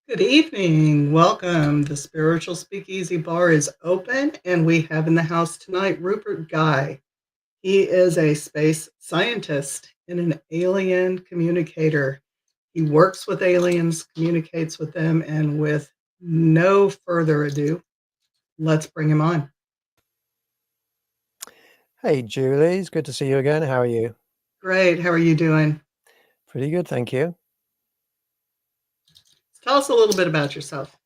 Good evening. Welcome. The Spiritual Speakeasy bar is open, and we have in the house tonight Rupert Guy. He is a space scientist and an alien communicator. He works with aliens, communicates with them, and with no further ado, let's bring him on. Hey, Julie, it's good to see you again. How are you? Great. How are you doing? Pretty good, thank you. Tell us a little bit about yourself.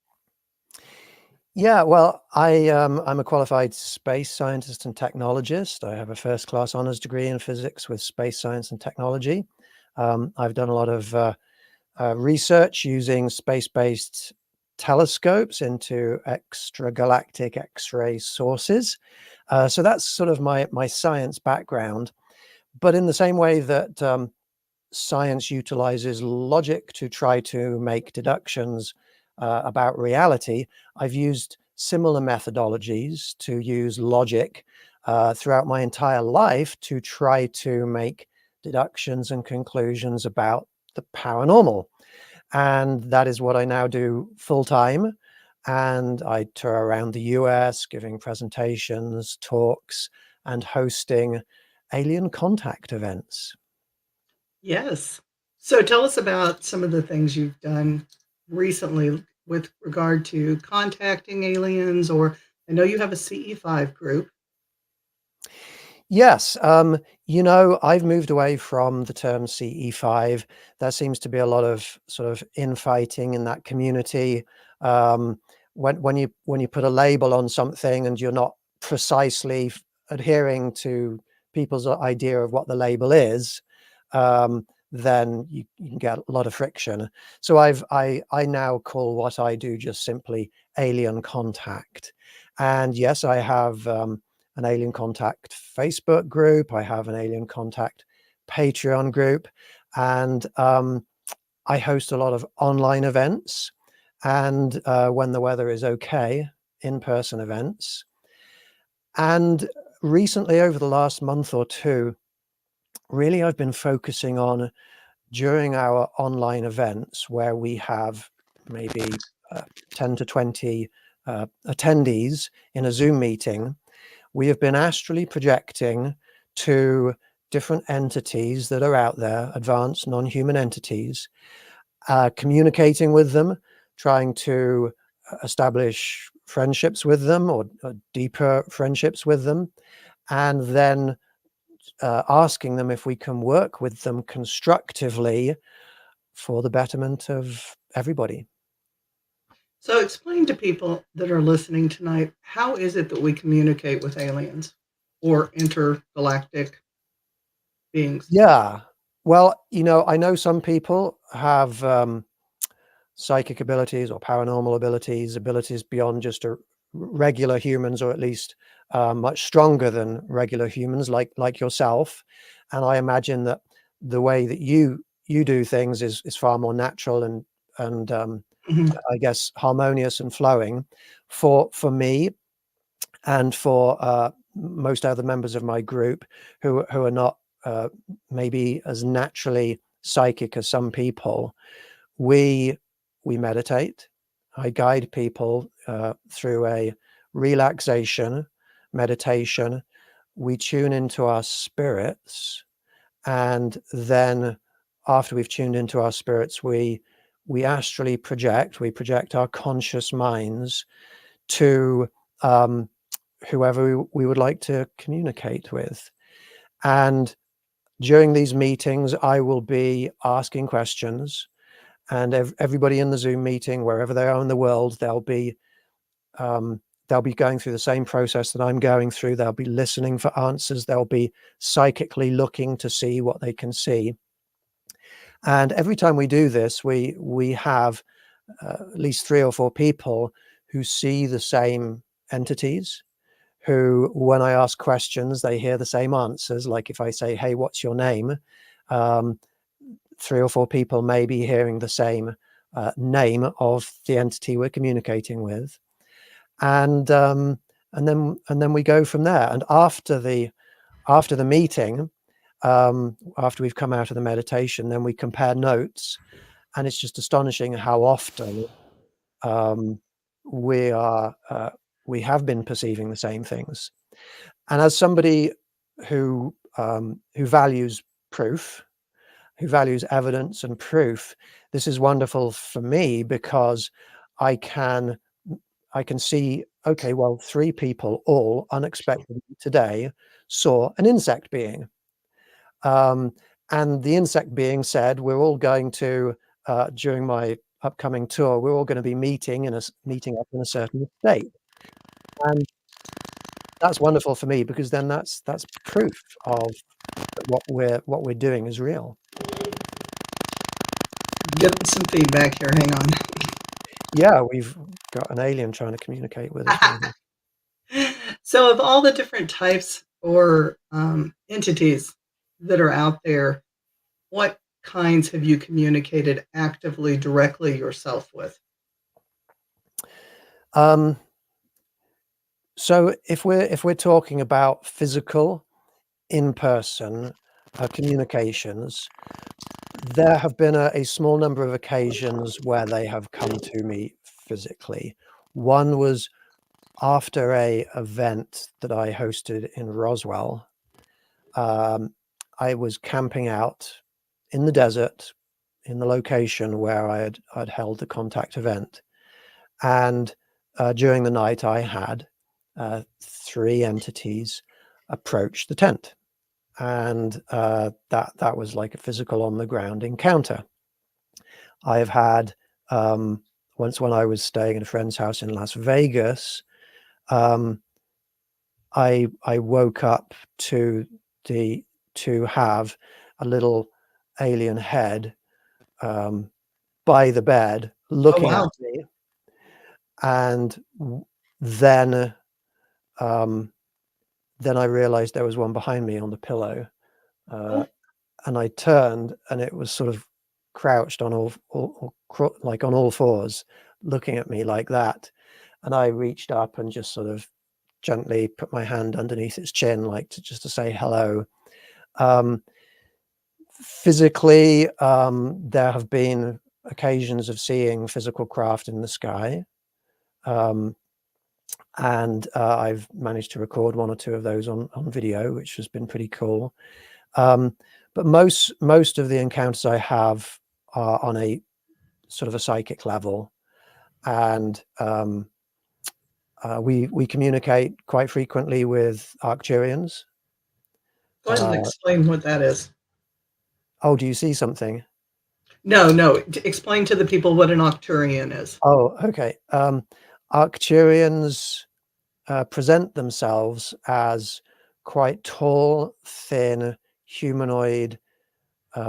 Yeah, well, I'm a qualified space scientist and technologist. I have a first-class honors degree in physics with space science and technology. I've done a lot of research using space-based telescopes into extragalactic X-ray sources. So that's sort of my science background. But in the same way that science utilizes logic to try to make deductions about reality, I've used similar methodologies to use logic throughout my entire life to try to make deductions and conclusions about the paranormal. And that is what I now do full time. And I tour around the US giving presentations, talks, and hosting alien contact events. Yes. So tell us about some of the things you've done recently with regard to contacting aliens, or I know you have a CE5 group. Yes, I've moved away from the term CE5. There seems to be a lot of sort of infighting in that community. Um, when you put a label on something and you're not precisely adhering to people's idea of what the label is, then you can get a lot of friction. So I now call what I do just simply alien contact. And yes, I have an alien contact Facebook group. I have an alien contact Patreon group, and I host a lot of online events, and when the weather is okay, in-person events. And recently, over the last month or two, really I've been focusing on, during our online events where we have maybe 10 to 20 attendees in a Zoom meeting, we have been astrally projecting to different entities that are out there, advanced non-human entities, communicating with them, trying to establish friendships with them, or deeper friendships with them, and then asking them if we can work with them constructively for the betterment of everybody. So explain to people that are listening tonight, how is it that we communicate with aliens or intergalactic beings? Yeah. Well, I know some people have psychic abilities or paranormal abilities beyond just regular humans, or at least much stronger than regular humans, like yourself. And I imagine that the way that you do things is far more natural and Mhm. I guess harmonious and flowing. For me and for most other members of my group who are not maybe as naturally psychic as some people, we meditate. I guide people through a relaxation meditation. We tune into our spirits, and then after we've tuned into our spirits, we astrally project. We project our conscious minds to whoever we would like to communicate with. And during these meetings, I will be asking questions, and everybody in the Zoom meeting, wherever they are in the world, they'll be they'll be going through the same process that I'm going through. They'll be listening for answers. They'll be psychically looking to see what they can see. And every time we do this, we have at least 3 or 4 people who see the same entities, who, when I ask questions, they hear the same answers. Like if I say, "Hey, what's your name?" 3 or 4 people may be hearing the same name of the entity we're communicating with. And then we go from there. And after the meeting, after we've come out of the meditation, then we compare notes, and it's just astonishing how often we have been perceiving the same things. And as somebody who values proof, who values evidence and proof, this is wonderful for me, because I can see, okay, well, 3 people all unexpectedly today saw an insect being. And the insect being said, we're all going to, during my upcoming tour, we're all going to be meeting up in a certain state. And that's wonderful for me, because then that's proof of what we're doing is real. Getting some feedback here. Hang on. Yeah, we've got an alien trying to communicate with us, maybe. So, of all the different types or entities that are out there, what kinds have you communicated actively, directly yourself with? So if we're talking about physical, in-person communications, there have been a small number of occasions where they have come to me physically. One was after a event that I hosted in Roswell. I was camping out in the desert, in the location where I'd held the contact event, and during the night I had 3 entities approach the tent, and that was like a physical on the ground encounter. I have had once, when I was staying at a friend's house in Las Vegas, I woke up to have a little alien head by the bed Oh, looking at wow. me, and then I realized there was one behind me on the pillow, Oh, and I turned, and it was sort of crouched on like on all fours, looking at me like that. And I reached up and just sort of gently put my hand underneath its chin, like to say hello. Physically, there have been occasions of seeing physical craft in the sky. And I've managed to record 1 or 2 of those on video, which has been pretty cool. But most of the encounters I have are on a sort of a psychic level, and we communicate quite frequently with Arcturians. go ahead and explain what that is. Oh, do you see something? No, no. Explain to the people what an Octurian is. Oh, okay. Arcturians present themselves as quite tall, thin, humanoid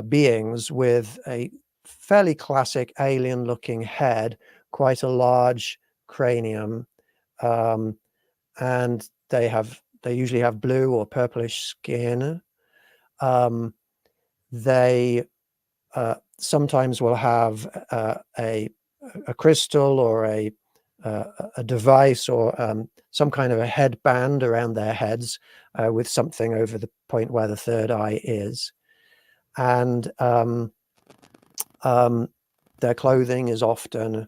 beings with a fairly classic alien-looking head, quite a large cranium, and they usually have blue or purplish skin. They sometimes will have a crystal or a device, or some kind of a headband around their heads with something over the point where the 3rd eye is. And their clothing is often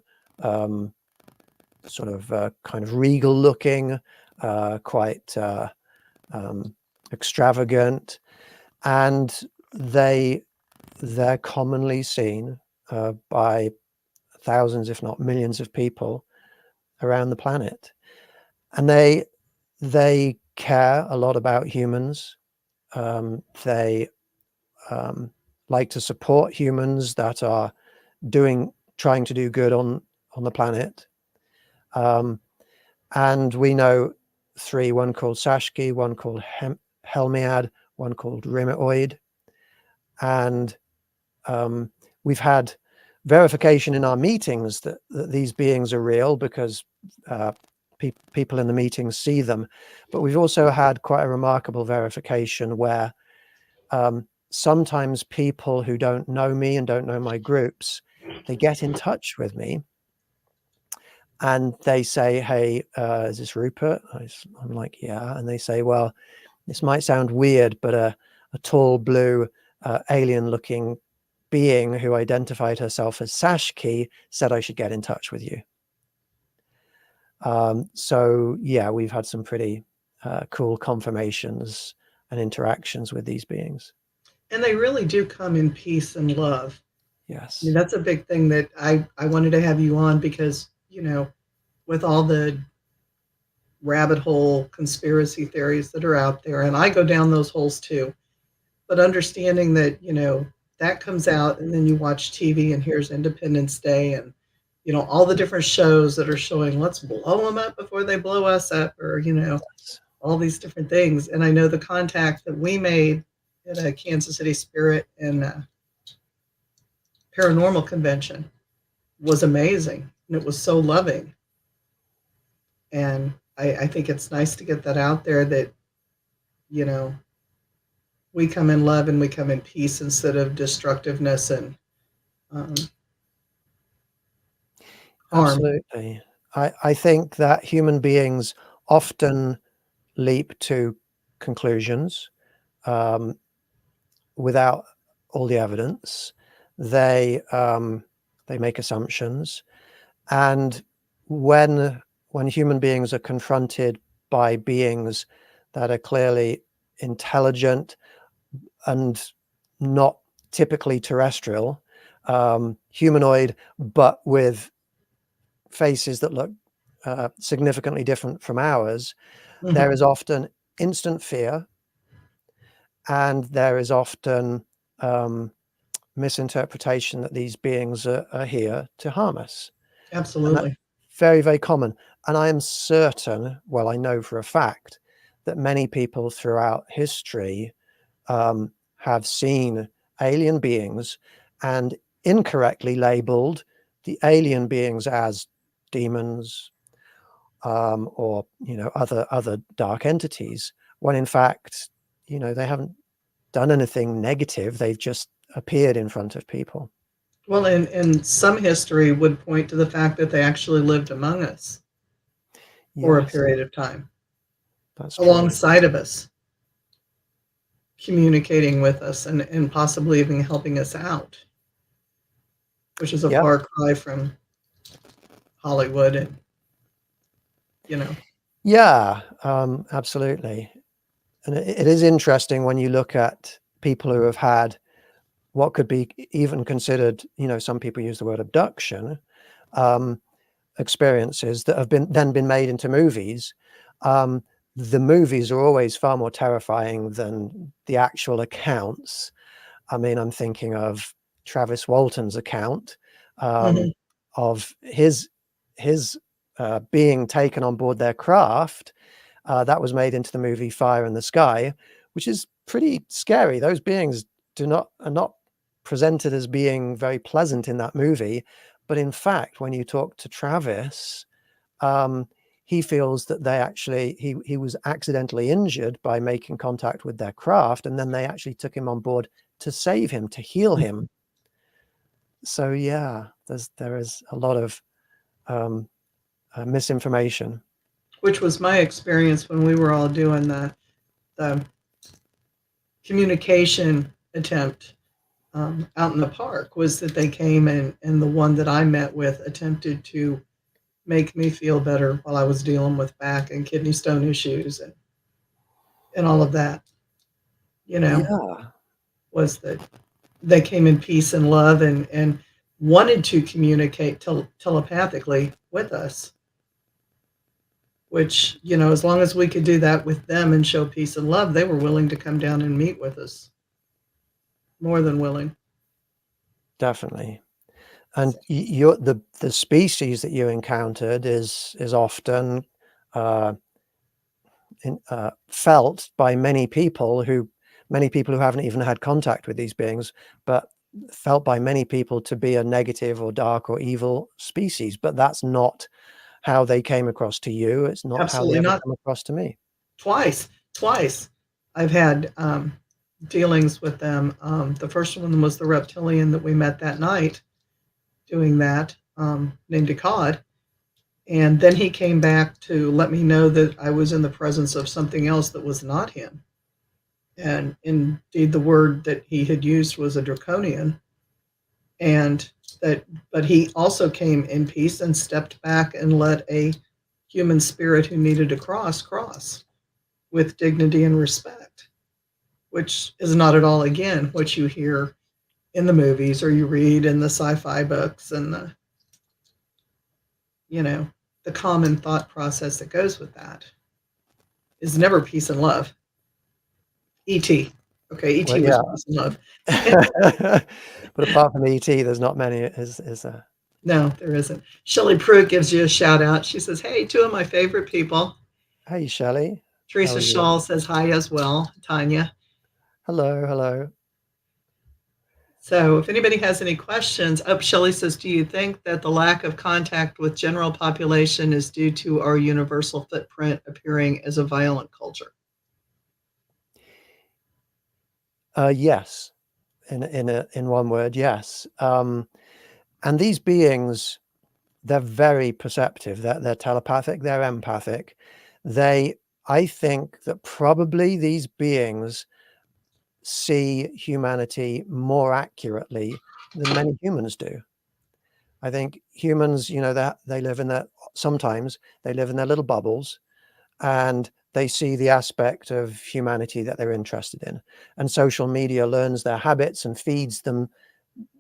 sort of kind of regal looking, quite extravagant, and they're commonly seen by thousands, if not millions, of people around the planet. And they care a lot about humans. They like to support humans that are trying to do good on the planet. And we know three, one called Sashki, one called Helmiad, one called Rimoid. And we've had verification in our meetings that these beings are real because people in the meetings see them. But we've also had quite a remarkable verification where sometimes people who don't know me and don't know my groups, they get in touch with me and they say, hey, is this Rupert? I'm like, yeah. And they say, well, this might sound weird, but a tall blue alien looking being who identified herself as Sashki said I should get in touch with you. So yeah, we've had some pretty cool confirmations and interactions with these beings. And they really do come in peace and love. I mean, Yes. that's a big thing that I wanted to have you on because, with all the rabbit hole conspiracy theories that are out there, and I go down those holes too. But understanding that, that comes out and then you watch TV and here's Independence Day and, all the different shows that are showing let's blow them up before they blow us up or, all these different things. And I know the contact that we made at a Kansas City Spirit and Paranormal Convention was amazing. And it was so loving. And I think it's nice to get that out there that, you know, we come in love and we come in peace instead of destructiveness and um, harm. Absolutely. I think that human beings often leap to conclusions um, without all the evidence. They make assumptions, and when human beings are confronted by beings that are clearly intelligent and not typically terrestrial, humanoid, but with faces that look significantly different from ours, there Mhm. is often instant fear, and there is often misinterpretation that these beings are here to harm us. And that's Absolutely. very, very common. And I am certain, well, I know for a fact, that many people throughout history have seen alien beings and incorrectly labeled the alien beings as demons, or other dark entities, when in fact they haven't done anything negative. They've just appeared in front of people. Well, and some history would point to the fact that they actually lived among us for a Yes, period of time, that's true. alongside of us, communicating with us and possibly even helping us out, which is a Yep. far cry from Hollywood and, you know. Yeah, absolutely. And it is interesting when you look at people who have had what could be even considered, some people use the word abduction, um, experiences that have been made into movies. Um, the movies are always far more terrifying than the actual accounts. I mean, I'm thinking of Travis Walton's account Mhm. of his being taken on board their craft. That was made into the movie Fire in the Sky, which is pretty scary. Those beings are not presented as being very pleasant in that movie, but in fact, when you talk to Travis, um, he feels that he was accidentally injured by making contact with their craft, and then they actually took him on board to save him, to heal him. So yeah, there is a lot of um, misinformation. Which was my experience when we were all doing the communication attempt out in the park was that they came and the one that I met with attempted to make me feel better while I was dealing with back and kidney stone issues and all of that, you know, Yeah, was that they came in peace and love and wanted to communicate telepathically with us, which, as long as we could do that with them and show peace and love, they were willing to come down and meet with us. More than willing. definitely. And So, the species that you encountered is often felt by many people who haven't even had contact with these beings, but felt by many people to be a negative or dark or evil species. But that's not how they came across to you. It's not how they Absolutely ever not. come across to me. Twice. I've had dealings with them. The first one was the reptilian that we met that night doing that, named Akkad. And then he came back to let me know that I was in the presence of something else that was not him. And indeed, the word that he had used was a draconian. And that, but he also came in peace and stepped back and let a human spirit who needed to cross with dignity and respect, which is not at all, again, what you hear in the movies or you read in the sci-fi books and you know, the common thought process that goes with that is never peace and love. E.T. Okay, Well, E.T. was yeah. peace and love. But apart from ET, there's not many, is there? No, there isn't. Shelley Pruitt gives you a shout out. She says, hey, two of my favorite people. Hey, Shelley. How Teresa are you? Shaw says hi as well, Tanya. Hello, hello. So if anybody has any questions, Shelley says, do you think that the lack of contact with general population is due to our universal footprint appearing as a violent culture? Yes, in one word, yes. And these beings, they're very perceptive. They're telepathic. They're empathic. I think that probably these beings see humanity more accurately than many humans do. I think humans, that they live in sometimes they live in their little bubbles, and they see the aspect of humanity that they're interested in. And social media learns their habits and feeds them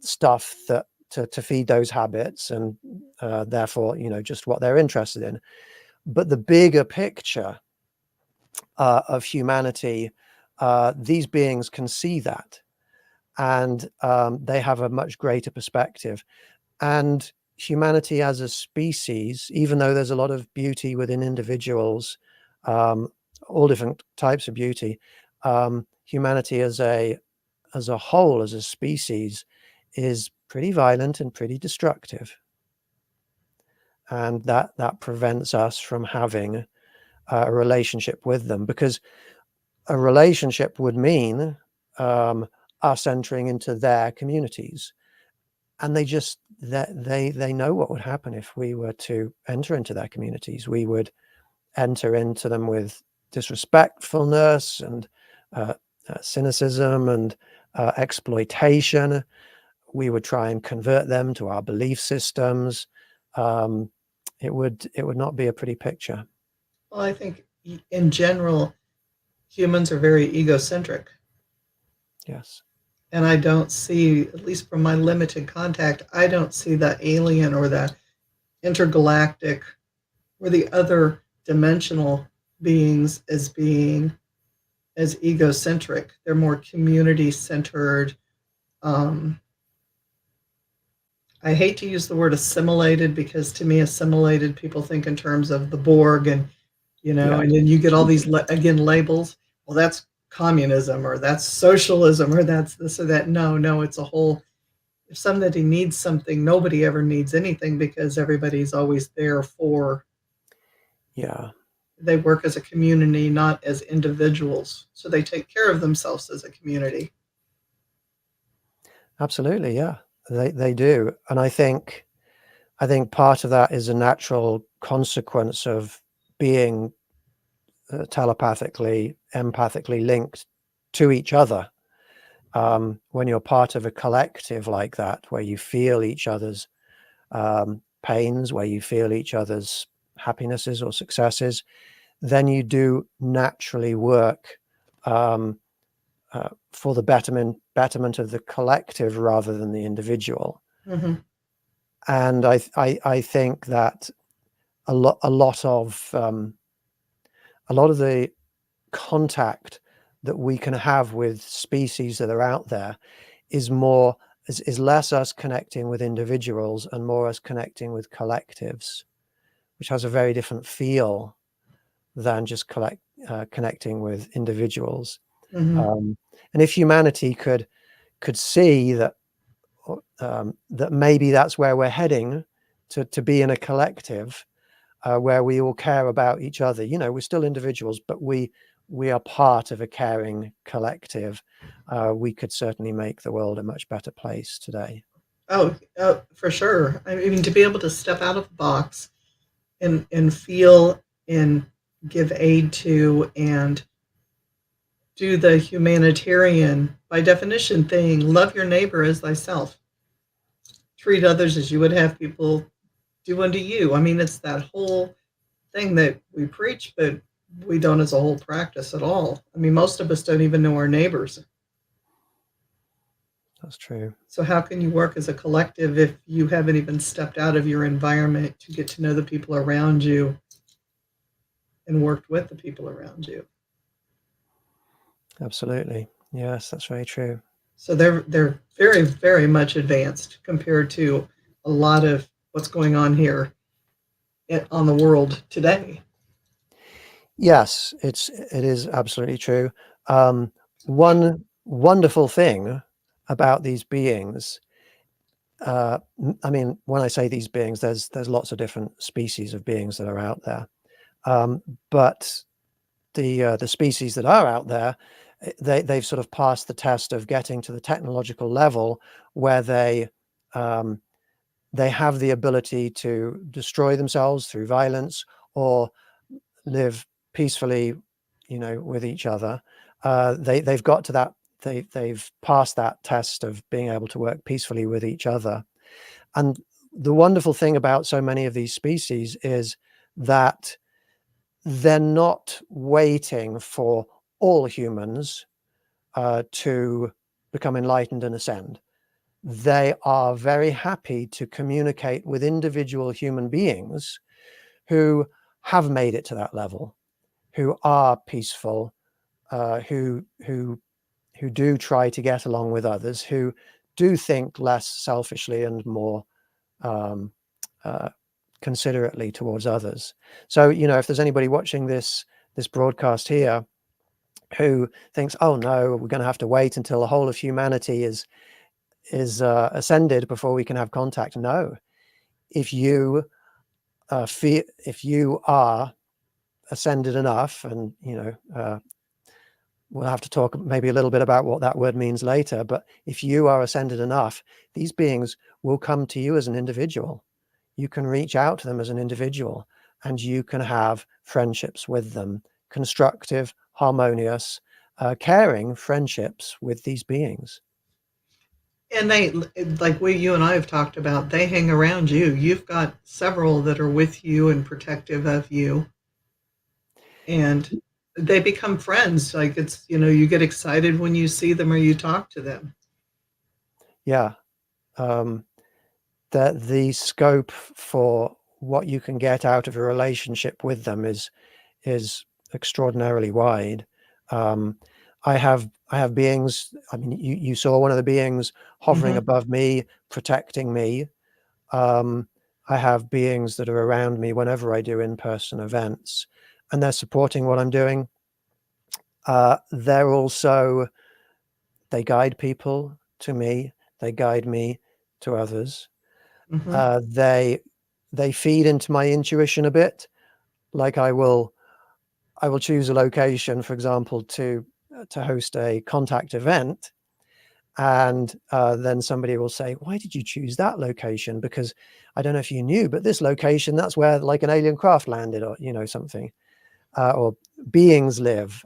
stuff that to feed those habits, and therefore, just what they're interested in. But the bigger picture of humanity, these beings can see that, and they have a much greater perspective. And humanity as a species, even though there's a lot of beauty within individuals, um, all different types of beauty, humanity as a whole, as a species, is pretty violent and pretty destructive, and that prevents us from having a relationship with them, because a relationship would mean us entering into their communities. And they know what would happen if we were to enter into their communities. We would enter into them with disrespectfulness and cynicism and exploitation. We would try and convert them to our belief systems. It would not be a pretty picture. Well, I think in general, humans are very egocentric. Yes. And I don't see, at least from my limited contact, I don't see the alien or the intergalactic or the other dimensional beings as being as egocentric. They're more community centered. Um, I hate to use the word assimilated because to me, assimilated people think in terms of the Borg Yeah. and then you get all these, again, labels. Well, that's communism or that's socialism or that's this or that. No, it's a whole. If somebody needs something, nobody ever needs anything because everybody's always there for. Yeah. They work as a community, not as individuals. So they take care of themselves as a community. Absolutely. Yeah. They do. And I think part of that is a natural consequence of being telepathically, empathically linked to each other. When you're part of a collective like that, where you feel each other's pains, where you feel each other's happinesses or successes, then you do naturally work for the betterment of the collective rather than the individual. Mm-hmm. And I think that a lot of the contact that we can have with species that are out there is less us connecting with individuals and more us connecting with collectives, which has a very different feel than just connecting with individuals. Mhm. And if humanity could see that that maybe that's where we're heading, to be in a collective where we all care about each other. You know, we're still individuals, but we are part of a caring collective. We could certainly make the world a much better place today. Oh, for sure. I mean, to be able to step out of the box and feel and give aid to and do the humanitarian, by definition, thing, love your neighbor as thyself. Treat others as you would have people do unto you. I mean, it's that whole thing that we preach, but we don't as a whole practice at all. I mean, most of us don't even know our neighbors. That's true. So how can you work as a collective if you haven't even stepped out of your environment to get to know the people around you and worked with the people around you? Absolutely. Yes, that's very true. So they're very, very much advanced compared to a lot of what's going on here on the world today. Yes, it is absolutely true. One wonderful thing about these beings, I mean, when I say these beings, there's lots of different species of beings that are out there, but the species that are out there, they've sort of passed the test of getting to the technological level where they have the ability to destroy themselves through violence or live peacefully, you know, with each other. They've got to that. They've passed that test of being able to work peacefully with each other. And the wonderful thing about so many of these species is that they're not waiting for all humans to become enlightened and ascend. They are very happy to communicate with individual human beings who have made it to that level, who are peaceful, who do try to get along with others, who do think less selfishly and more um, uh, considerately towards others. So, you know, if there's anybody watching this broadcast here who thinks, "Oh no, we're going to have to wait until the whole of humanity is ascended before we can have contact," no. If you if you are ascended enough, and you know, we'll have to talk maybe a little bit about what that word means later. But if you are ascended enough, these beings will come to you as an individual. You can reach out to them as an individual, and you can have friendships with them, constructive, harmonious, caring friendships with these beings. And they, like you and I have talked about, they hang around you. You've got several that are with you and protective of you, and they become friends. Like it's, you get excited when you see them or you talk to them. Yeah. Um, the scope for what you can get out of a relationship with them is extraordinarily wide. Um, I have beings. I mean, you saw one of the beings hovering Mm-hmm. above me, protecting me. Um, I have beings that are around me whenever I do in-person events, and they're supporting what I'm doing. They're also they guide people to me. They guide me to others. Mm-hmm. They feed into my intuition a bit. Like I will choose a location, for example, to host a contact event, and then somebody will say, "Why did you choose that location? Because I don't know if you knew, but this location, that's where like an alien craft landed, or you know something, or beings live."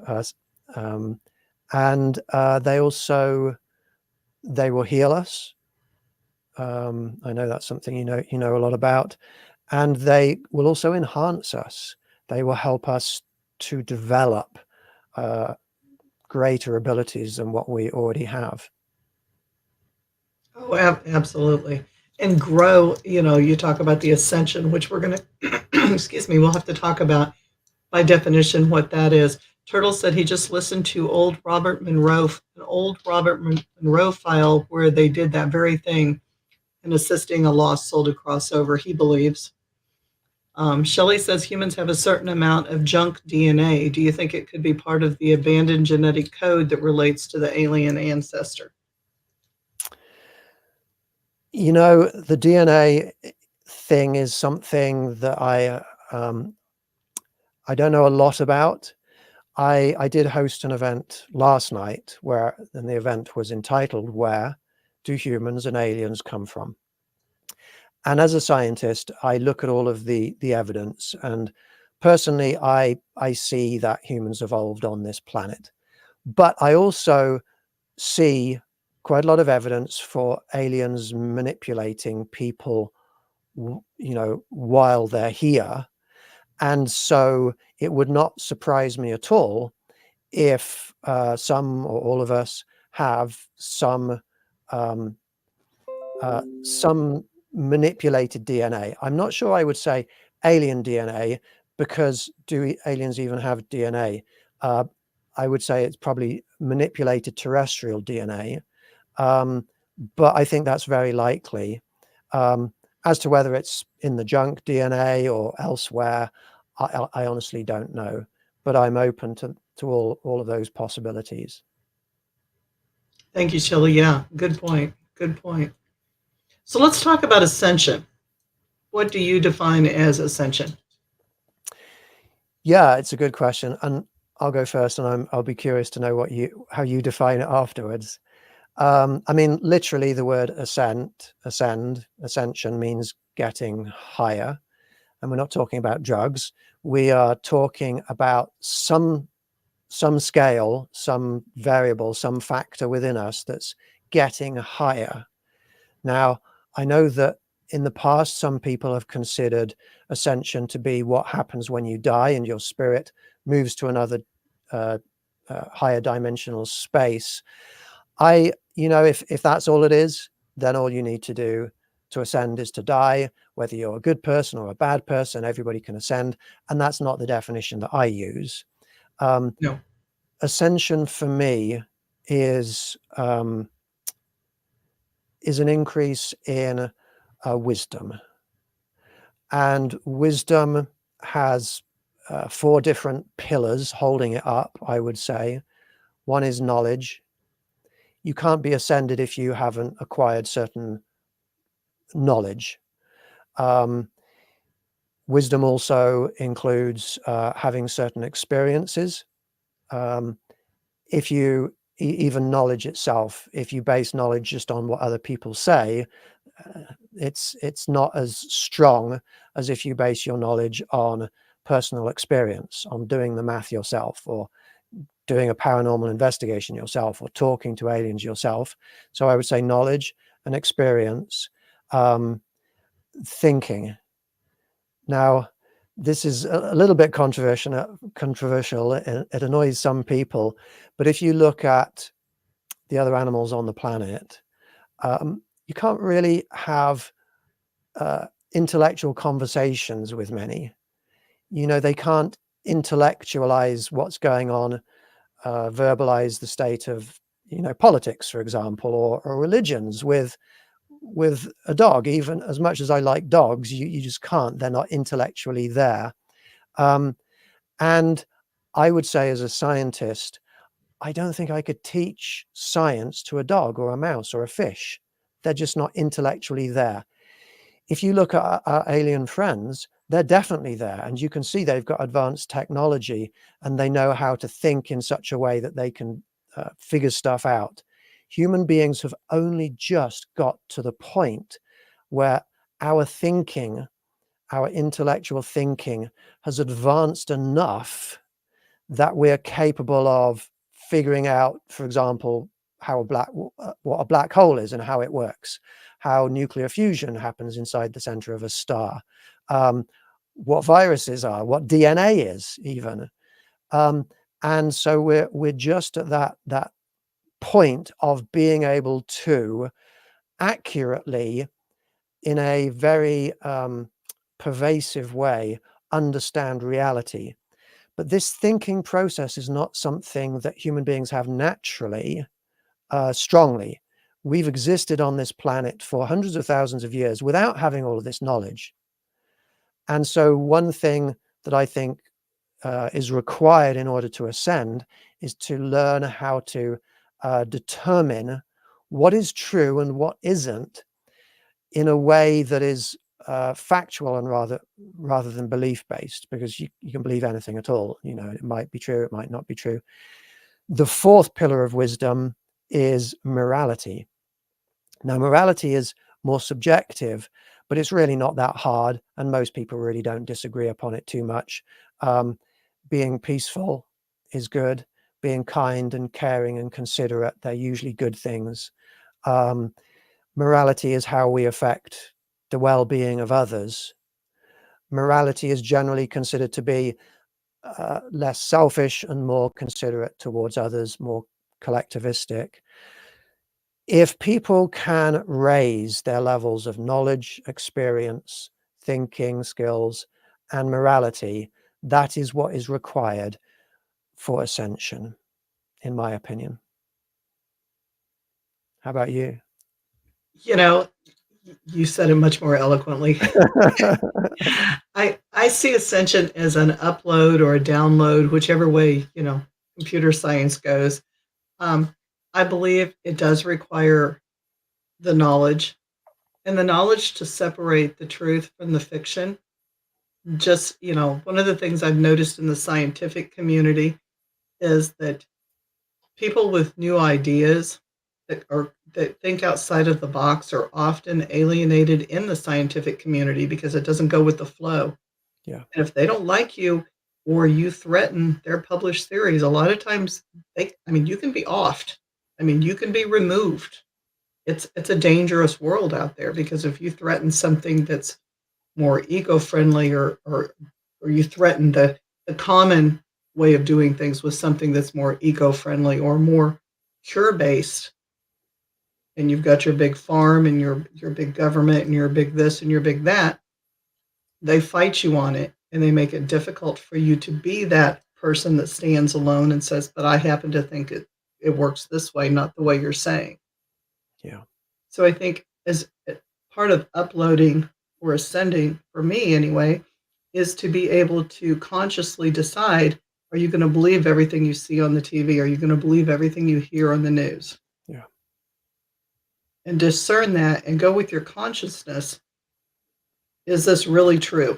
Um, and they will heal us. I know that's something you know a lot about, and they will also enhance us. They will help us to develop uh, greater abilities than what we already have. Oh, absolutely. And grow, you talk about the ascension, which we're going to, excuse me, we'll have to talk about by definition what that is. Turtle said he just listened to an old Robert Monroe file where they did that very thing in assisting a lost soul to cross over, he believes. Shelley says humans have a certain amount of junk DNA. Do you think it could be part of the abandoned genetic code that relates to the alien ancestor? The DNA thing is something that I don't know a lot about. I did host an event last night and the event was entitled "Where Do Humans and Aliens Come From?" And as a scientist, I look at all of the evidence, and personally, I see that humans evolved on this planet. But I also see quite a lot of evidence for aliens manipulating people, while they're here. And so it would not surprise me at all if some or all of us have um, some manipulated DNA. I'm not sure I would say alien DNA, because do aliens even have DNA? Uh, I would say it's probably manipulated terrestrial DNA, um, but I think that's very likely. Um, as to whether it's in the junk DNA or elsewhere, I honestly don't know, but I'm open to all of those possibilities. Thank you, Shelley. Yeah, good point. Good point. So let's talk about ascension. What do you define as ascension? Yeah, it's a good question, and I'll go first, and I'll be curious to know how you define it afterwards. I mean, literally, the word ascension means getting higher, and we're not talking about drugs. We are talking about some scale, some variable, some factor within us that's getting higher. Now, I know that in the past, some people have considered ascension to be what happens when you die and your spirit moves to another uh, higher dimensional space. If that's all it is, then all you need to do to ascend is to die. Whether you're a good person or a bad person, everybody can ascend, and that's not the definition that I use. Um, No. Ascension for me is um, is an increase in wisdom. And wisdom has four different pillars holding it up, I would say. One is knowledge. You can't be ascended if you haven't acquired certain knowledge. Um, Wisdom also includes having certain experiences. Um, if you, even knowledge itself, if you base knowledge just on what other people say, it's not as strong as if you base your knowledge on personal experience, on doing the math yourself, or doing a paranormal investigation yourself, or talking to aliens yourself. So I would say knowledge and experience, um, thinking. Now, this is a little bit controversial. It annoys some people, but if you look at the other animals on the planet, you can't really have uh, intellectual conversations with many. They can't intellectualize what's going on, verbalize the state of, politics, for example, or religions with a dog. Even as much as I like dogs, you just can't. They're not intellectually there. Um, and I would say, as a scientist, I don't think I could teach science to a dog or a mouse or a fish. They're just not intellectually there. If you look at our alien friends, they're definitely there, and you can see they've got advanced technology, and they know how to think in such a way that they can figure stuff out. Human beings have only just got to the point where our thinking, our intellectual thinking, has advanced enough that we're capable of figuring out, for example, what a black hole is and how it works, how nuclear fusion happens inside the center of a star, um, what viruses are, what DNA is, even. Um, and so we're just at that point of being able to accurately, in a very pervasive way, understand reality. But this thinking process is not something that human beings have naturally, strongly. We've existed on this planet for hundreds of thousands of years without having all of this knowledge. And so one thing that I think is required in order to ascend is to learn how to determine what is true and what isn't in a way that is factual and rather than belief based, because you can believe anything at all. You know, it might be true, it might not be true. The fourth pillar of wisdom is morality. Now, morality is more subjective, but it's really not that hard, and most people really don't disagree upon it too much. Being peaceful is good. Being kind and caring and considerate, they're usually good things. Morality is how we affect the well-being of others. Morality is generally considered to be less selfish and more considerate towards others, more collectivistic. If people can raise their levels of knowledge, experience, thinking skills, and morality, that is what is required for ascension, in my opinion. How about you? You know, you said it much more eloquently. I see ascension as an upload or a download, whichever way, computer science goes. I believe it does require the knowledge and the knowledge to separate the truth from the fiction. Just, one of the things I've noticed in the scientific community is that people with new ideas that think outside of the box are often alienated in the scientific community because it doesn't go with the flow. Yeah. And if they don't like you or you threaten their published theories, a lot of times you can be offed. You can be removed. It's a dangerous world out there because if you threaten something that's more eco-friendly or you threaten the common way of doing things with something that's more eco-friendly or more cure-based, and you've got your big farm and your big government and your big this and your big that, they fight you on it and they make it difficult for you to be that person that stands alone and says, but I happen to think it works this way, not the way you're saying. Yeah. So I think as part of uploading or ascending, for me anyway, is to be able to consciously decide, are you going to believe everything you see on the TV? Are you going to believe everything you hear on the news? Yeah. And discern that and go with your consciousness. Is this really true?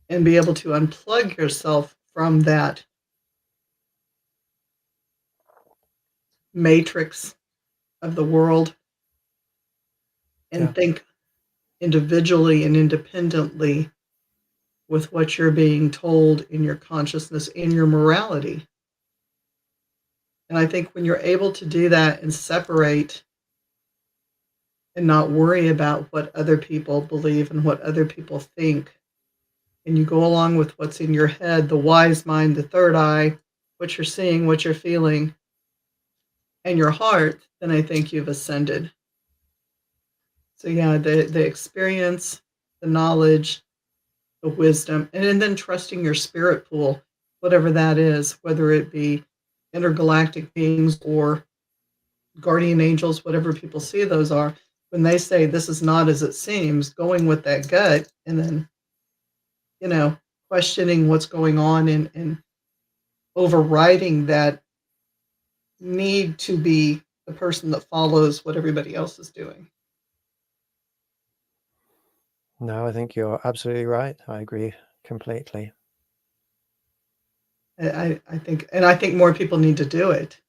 And be able to unplug yourself from that matrix of the world and Yeah. think individually and independently with what you're being told in your consciousness, in your morality. And I think when you're able to do that and separate and not worry about what other people believe and what other people think, and you go along with what's in your head, the wise mind, the third eye, what you're seeing, what you're feeling, and your heart, then I think you've ascended. So yeah, the experience, the knowledge, the wisdom, and then trusting your spirit pool, whatever that is, whether it be intergalactic beings or guardian angels, whatever people see those are, when they say this is not as it seems, going with that gut and then, questioning what's going on and overriding that need to be the person that follows what everybody else is doing. No, I think you're absolutely right. I agree completely. I think more people need to do it.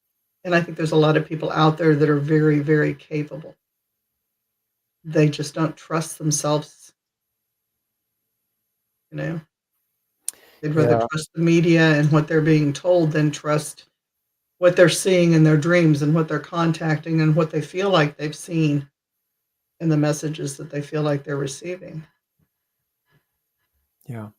And I think there's a lot of people out there that are very, very capable. They just don't trust themselves, you know. They'd rather Yeah. trust the media and what they're being told than trust what they're seeing in their dreams and what they're contacting and what they feel like they've seen in the messages that they feel like they're receiving. Yeah.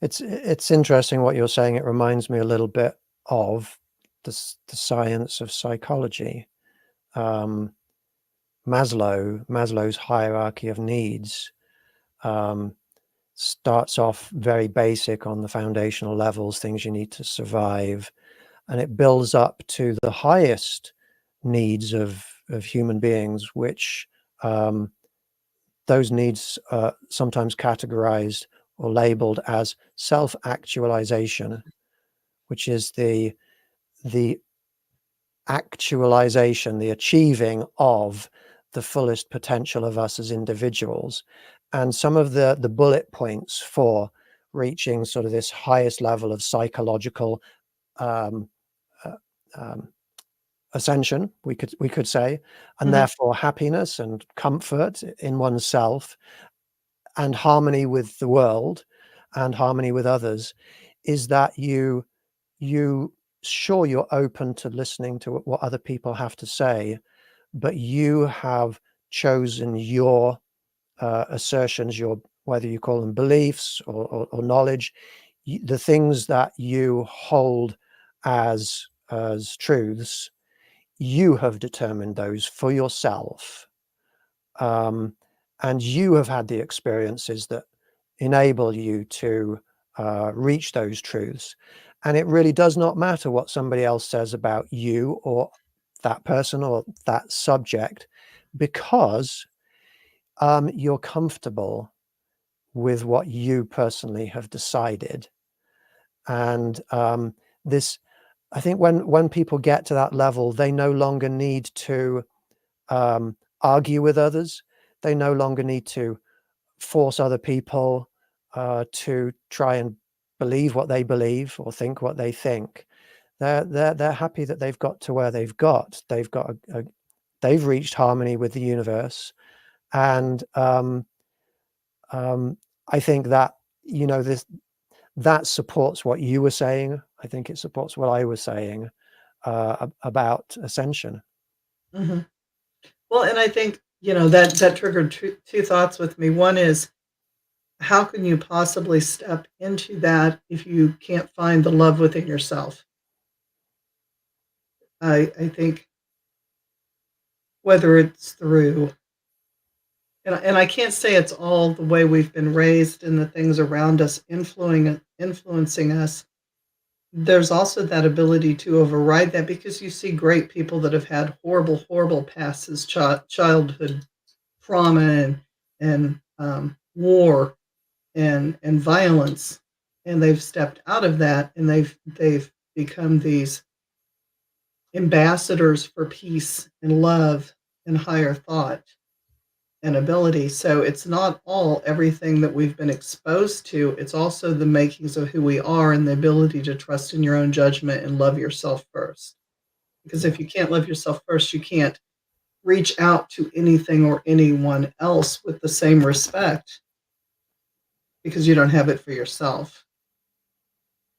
It's interesting what you're saying. It reminds me a little bit of the science of psychology. Maslow's hierarchy of needs starts off very basic on the foundational levels, things you need to survive, and it builds up to the highest needs of human beings, which those needs are sometimes categorized or labeled as self-actualization, which is the actualization, the achieving of the fullest potential of us as individuals. And some of the bullet points for reaching sort of this highest level of psychological um, uh, um, ascension, we could say, and Mhm. therefore happiness and comfort in oneself and harmony with the world and harmony with others, is that you sure you're open to listening to what other people have to say, but you have chosen your assertions, your, whether you call them beliefs or knowledge, the things that you hold as truths. You have determined those for yourself, um, and you have had the experiences that enable you to reach those truths. And it really does not matter what somebody else says about you or that person or that subject, because you're comfortable with what you personally have decided. And this, I think, when people get to that level, they no longer need to argue with others. They no longer need to force other people to try and believe what they believe or think what they think. They're happy that they've got to where they've got. They've reached harmony with the universe, and I think that, this that supports what you were saying. I think it supports what I was saying about ascension. Mhm. Well, and I think, that triggered two thoughts with me. One is, how can you possibly step into that if you can't find the love within yourself? I think whether it's through, and I can't say it's all the way we've been raised and the things around us influencing us. There's also that ability to override that, because you see great people that have had horrible, horrible pasts as childhood trauma and war and violence, and they've stepped out of that, and they've become these ambassadors for peace and love and higher thought and ability. So it's not all everything that we've been exposed to. It's also the makings of who we are and the ability to trust in your own judgment and love yourself first. Because Yeah, if you can't love yourself first, you can't reach out to anything or anyone else with the same respect, because you don't have it for yourself.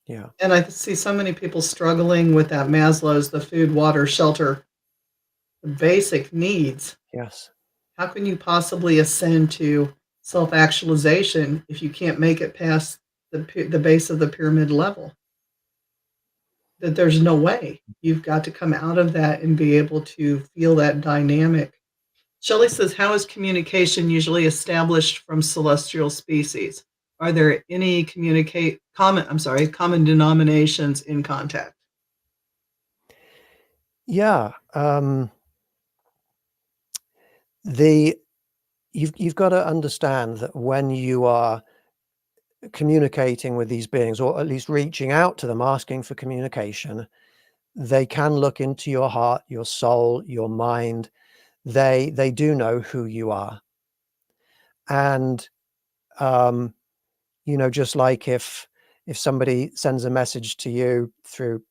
yeah, And I see so many people struggling with that Maslow's, the food, water, shelter, the basic needs. yes, How can you possibly ascend to self-actualization if you can't make it past the base of the pyramid level? That there's no way. You've got to come out of that and be able to feel that dynamic. Shelley says, "How is communication usually established from celestial species? Are there any common denominations in contact?" yeah. The you've got to understand that when you are communicating with these beings, or at least reaching out to them, asking for communication, they can look into your heart, your soul, your mind. They do know who you are, and um, just like if somebody sends a message to you through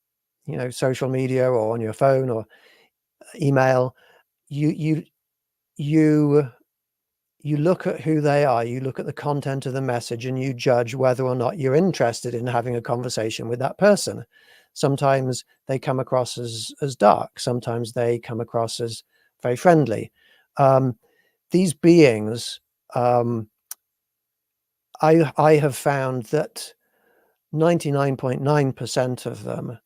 social media or on your phone or email, you you you you look at who they are, you look at the content of the message, and you judge whether or not you're interested in having a conversation with that person. Sometimes they come across as dark, sometimes they come across as very friendly. Um, these beings, um, I have found that 99.9% of them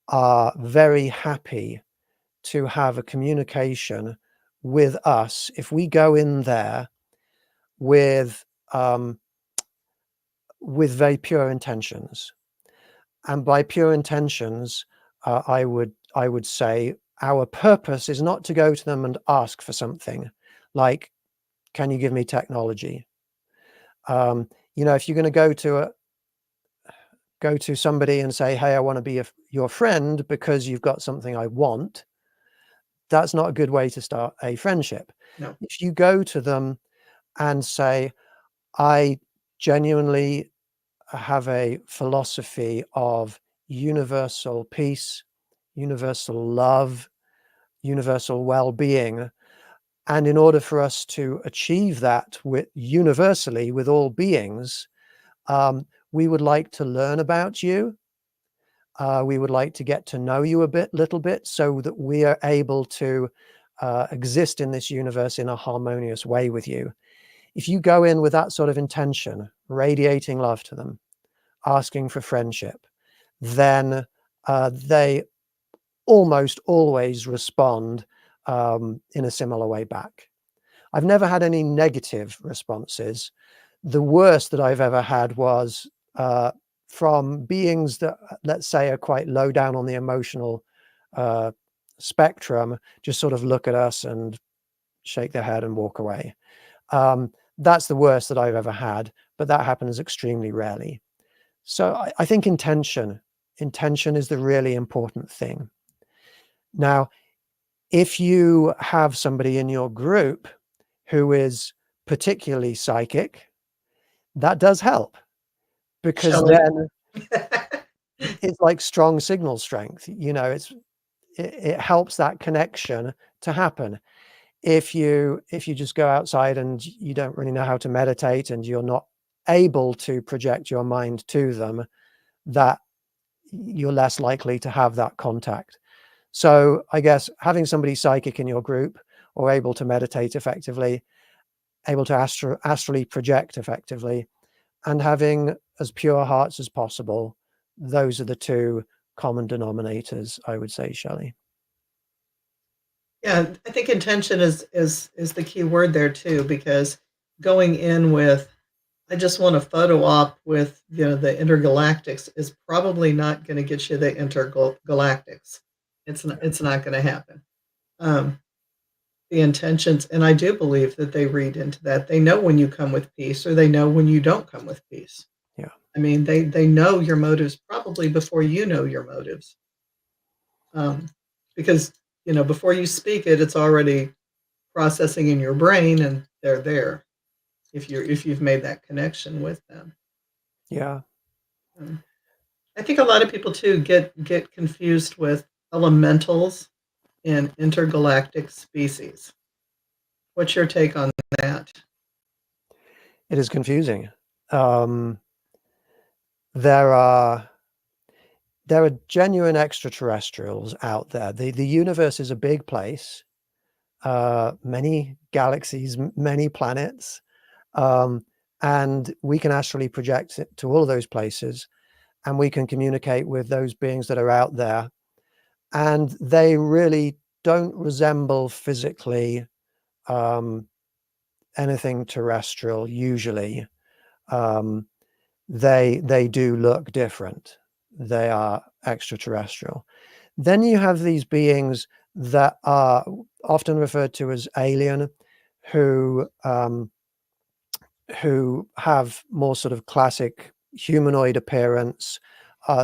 are very happy to have a communication with us if we go in there with um, with very pure intentions. And by pure intentions, I would say our purpose is not to go to them and ask for something like, can you give me technology? You know, if you're going to go to somebody and say, hey, I want to be your friend because you've got something I want, that's not a good way to start a friendship. No. If you go to them and say, I genuinely have a philosophy of universal peace, universal love, universal well-being, and in order for us to achieve that universally with all beings, we would like to learn about you. We would like to get to know you little bit, so that we are able to exist in this universe in a harmonious way with you. If you go in with that sort of intention, radiating love to them, asking for friendship, then they almost always respond in a similar way back. I've never had any negative responses. The worst that I've ever had was from beings that, let's say, are quite low down on the emotional spectrum, just sort of look at us and shake their head and walk away. That's the worst that I've ever had, but that happens extremely rarely. So I think intention is the really important thing. Now, if you have somebody in your group who is particularly psychic, that does help, because Shelley. then it's like strong signal strength. You know, it helps that connection to happen. If you just go outside and you don't really know how to meditate and you're not able to project your mind to them, that you're less likely to have that contact. So I guess having somebody psychic in your group, or able to meditate effectively, able to astrally project effectively, and having as pure hearts as possible, those are the two common denominators, I would say, Shelley. Yeah, I think intention is the key word there too, because going in with, I just want a photo op with, the intergalactics, is probably not going to get you the intergalactics. It's not going to happen. Um, the intentions, and I do believe that they read into that. They know when you come with peace, or they know when you don't come with peace. Yeah. I mean, they know your motives probably before you know your motives, because before you speak it, it's already processing in your brain, and they're there if you've made that connection with them. Yeah. Um, I think a lot of people too get confused with elementals and intergalactic species. What's your take on that? It is confusing. There are genuine extraterrestrials out there. The universe is a big place, many galaxies, many planets, and we can astrally project it to all of those places, and we can communicate with those beings that are out there, and they really don't resemble physically anything terrestrial usually. They do look different. They are extraterrestrial. Then you have these beings that are often referred to as alien, who have more sort of classic humanoid appearance,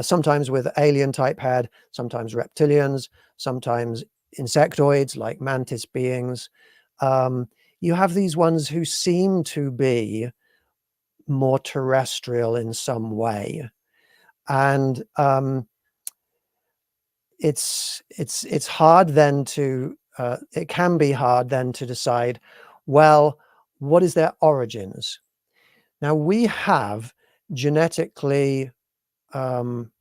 sometimes with alien type head, sometimes reptilians, sometimes insectoids like mantis beings. You have these ones who seem to be more terrestrial in some way, and it's hard then to it can be hard then to decide, well, what is their origins? Now, we have genetically um,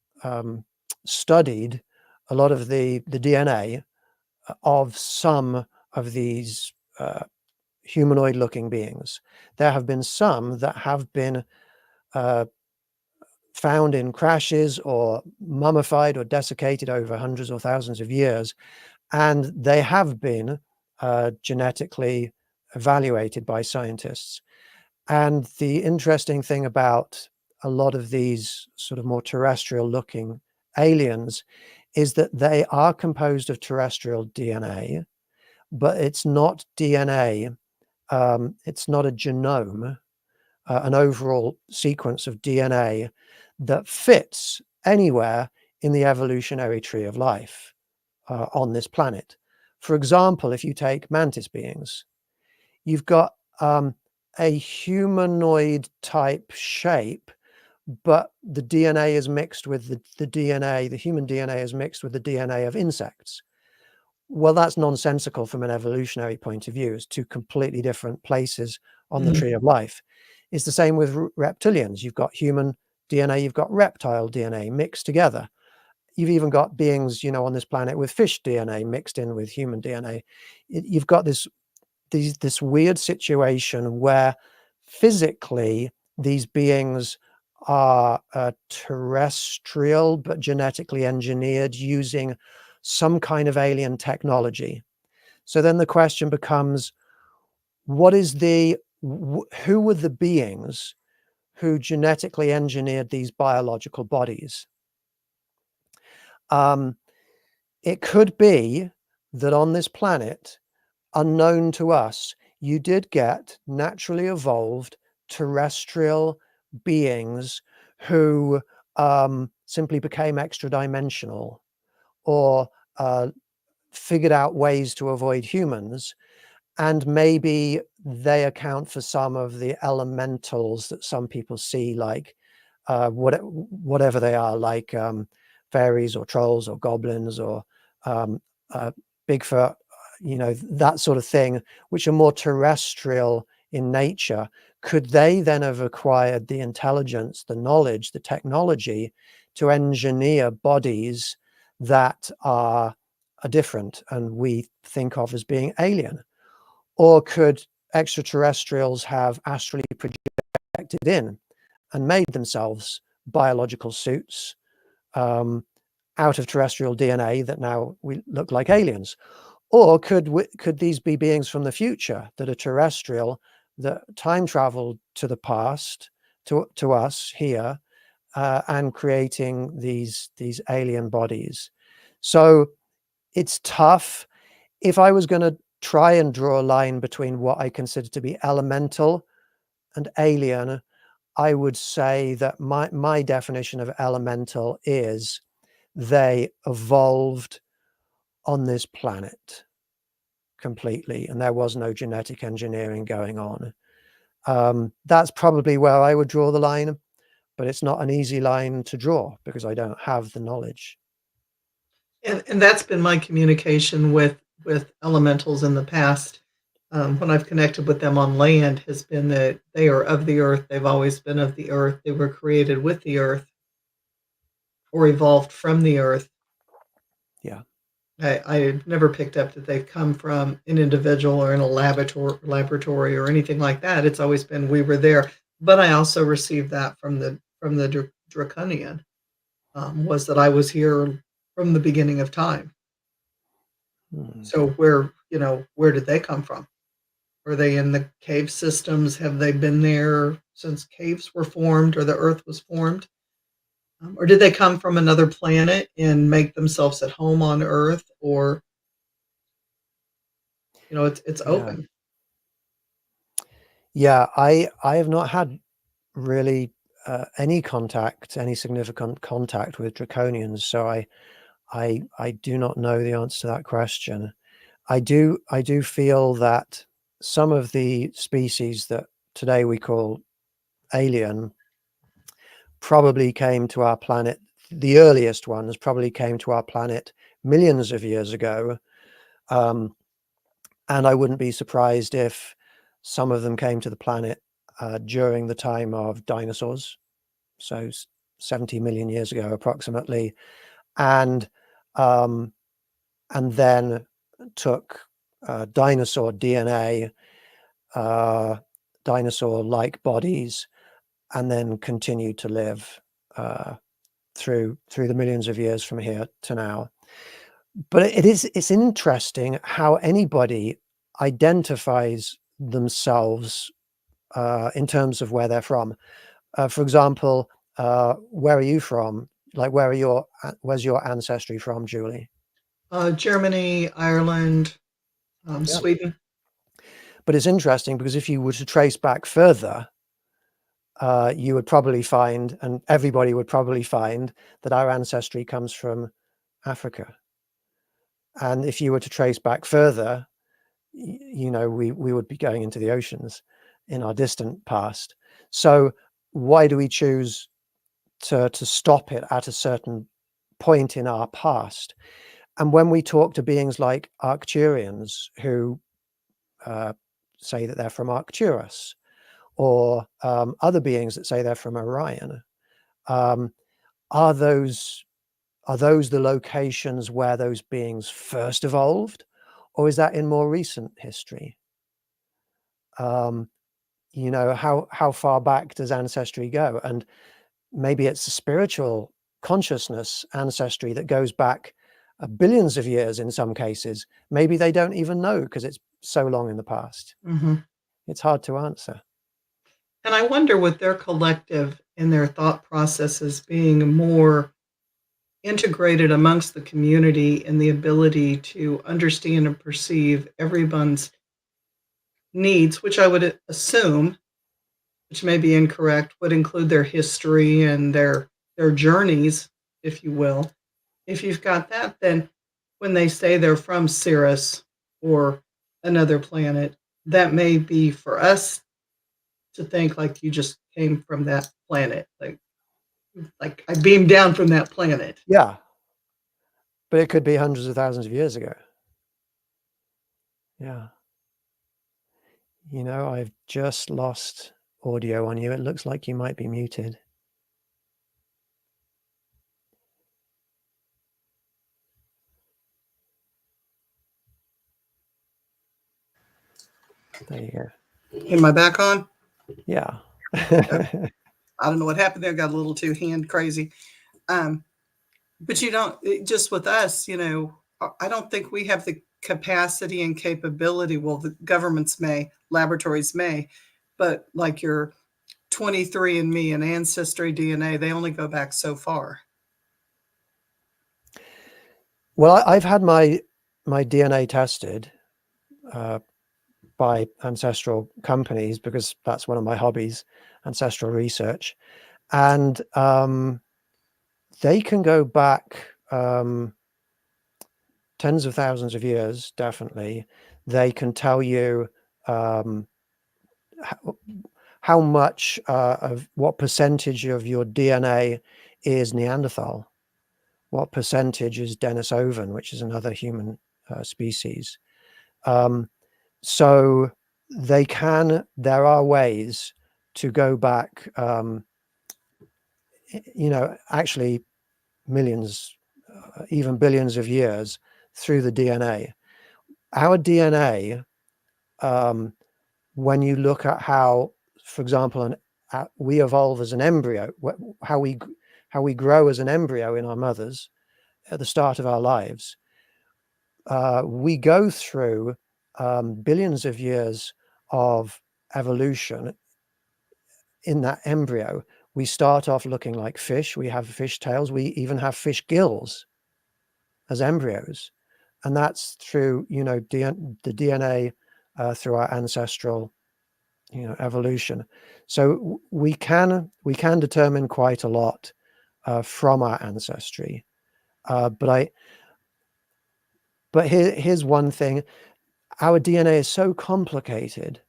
studied a lot of the DNA of some of these humanoid looking beings. There have been some that have been found in crashes or mummified or desiccated over hundreds or thousands of years, and they have been genetically evaluated by scientists. And the interesting thing about a lot of these sort of more terrestrial looking aliens is that they are composed of terrestrial DNA, but it's not DNA It's not a genome, an overall sequence of DNA that fits anywhere in the evolutionary tree of life on this planet. For example, if you take mantis beings, you've got a humanoid type shape, but the DNA is mixed with the DNA, the human DNA is mixed with the DNA of insects. Well, that's nonsensical from an evolutionary point of view. It's two completely different places on the tree of life. It's the same with reptilians. You've got human DNA, you've got reptile DNA mixed together. You've even got beings, on this planet with fish DNA mixed in with human DNA. You've got this weird situation where physically these beings are terrestrial but genetically engineered using some kind of alien technology. So then the question becomes, who were the beings who genetically engineered these biological bodies? It could be that on this planet, unknown to us, you did get naturally evolved terrestrial beings who simply became extra dimensional or figured out ways to avoid humans. And maybe they account for some of the elementals that some people see, like whatever they are, like fairies or trolls or goblins or Bigfoot, that sort of thing, which are more terrestrial in nature. Could they then have acquired the intelligence, the knowledge, the technology to engineer bodies that are different and we think of as being alien? Or could extraterrestrials have astrally projected in and made themselves biological suits out of terrestrial DNA that now we look like aliens? Or could these be beings from the future that are terrestrial, that time traveled to the past, to us here, and creating these alien bodies? So it's tough. If I was going to try and draw a line between what I consider to be elemental and alien, I would say that my definition of elemental is they evolved on this planet completely, and there was no genetic engineering going on. That's probably where I would draw the line, but it's not an easy line to draw because I don't have the knowledge. And that's been my communication with elementals in the past. When I've connected with them on land, has been that they are of the earth. They've always been of the earth. They were created with the earth or evolved from the earth. Yeah. I never picked up that they've come from an individual or in a laboratory or anything like that. It's always been we were there. But I also received that from the Draconian, was that I was here from the beginning of time. So where did they come from? Were they in the cave systems? Have they been there since caves were formed or the earth was formed? Or did they come from another planet and make themselves at home on Earth? Or, it's Yeah. open. Yeah. I have not had really any significant contact with draconians, so I do not know the answer to that question. I do feel that some of the species that today we call alien probably came to our planet. The earliest ones probably came to our planet millions of years ago, and I wouldn't be surprised if some of them came to the planet during the time of dinosaurs, so 70 million years ago approximately, and then took dinosaur DNA, dinosaur-like bodies, and then continued to live through the millions of years from here to now. But it's interesting how anybody identifies themselves in terms of where they're from. For example, where are you from? Like, where's your ancestry from, Julie? Germany, Ireland, Yeah. Sweden. But it's interesting because if you were to trace back further, you would probably find, and everybody would probably find, that our ancestry comes from Africa. And if you were to trace back further, we would be going into the oceans in our distant past. So why do we choose to stop it at a certain point in our past? And when we talk to beings like Arcturians who say that they're from Arcturus, or other beings that say they're from Orion, um, are those the locations where those beings first evolved, or is that in more recent history? How far back does ancestry go? And maybe it's a spiritual consciousness ancestry that goes back billions of years in some cases. Maybe they don't even know because it's so long in the past. Mm-hmm. It's hard to answer. And I wonder with their collective and their thought processes being more integrated amongst the community and the ability to understand and perceive everyone's needs, which I would assume, which may be incorrect, would include their history and their journeys, if you will. If you've got that, then when they say they're from Sirius or another planet, that may be for us to think like you just came from that planet, like I beamed down from that planet. Yeah, but it could be hundreds of thousands of years ago. Yeah. I've just lost audio on you. It looks like you might be muted. There you go. Am I back on? Yeah. I don't know what happened there. Got a little too hand crazy. But you don't, just with us, I don't think we have the capacity and capability. Well, the governments may, laboratories may, but like your 23andMe and Ancestry DNA, they only go back so far. Well, I've had my DNA tested by ancestral companies because that's one of my hobbies, ancestral research. And they can go back tens of thousands of years, definitely. They can tell you how much of what percentage of your DNA is Neanderthal, what percentage is Denisovan, which is another human species. So there are ways to go back, actually millions, even billions of years through the DNA. Our DNA, when you look at how, for example, we evolve as an embryo, how we grow as an embryo in our mothers at the start of our lives, we go through billions of years of evolution in that embryo. We start off looking like fish. We have fish tails. We even have fish gills as embryos. And that's through, the DNA, through our ancestral, evolution. So we can determine quite a lot from our ancestry. But here's one thing. Our DNA is so complicated